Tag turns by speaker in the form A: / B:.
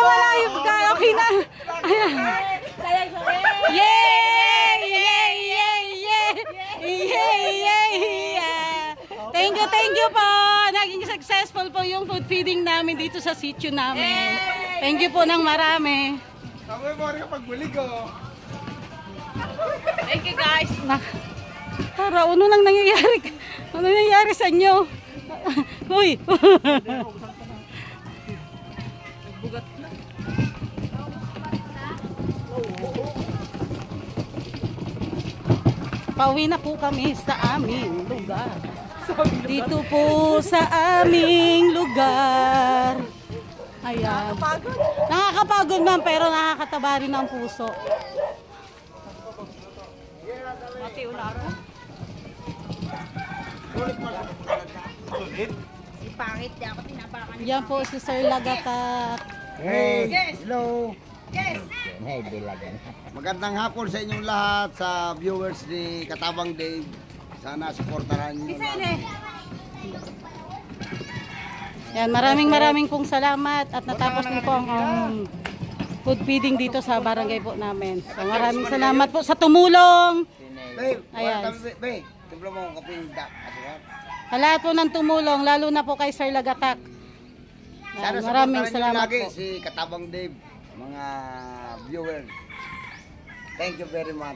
A: malayo ka. Okay na. Ayan. Yay! Yay! Yay! Yay! Yay! Yay! Thank you po. Naging successful po yung food feeding namin dito sa sitio namin. Thank you po ng marami.
B: Sabi mo rin kapag buli ko.
C: Thank you guys.
A: Tara, ano nang nangyayari? Ano nangyayari sa inyo? Uy!
C: Bugat na.
A: Pauwi na po kami sa aming lugar. Dito po sa aming lugar. Ayan. Nakakapagod man pero nakakataba rin ang puso.
C: Mati ulara. Si pangit di ako tinapakan.
A: Yan po si Sir Lagatak.
B: Hey, hello.
C: Yes.
B: Magandang hapon sa inyong lahat, sa viewers ni Katabang Dave. Sana supportahan niyo.
A: Yan, maraming pong salamat at natapos din po ang food feeding dito sa barangay po namin. So maraming salamat po sa tumulong.
B: Babe,
A: Ayan.
B: babe, tiblo mo ang kaping dak.
A: Sa lahat po ng tumulong, lalo na po kay Sir Lagatak.
B: Sana
A: Maraming
B: supportahan niyo
A: salamat
B: lagi
A: po.
B: si Katabang Dave, mga viewers. Thank you very much.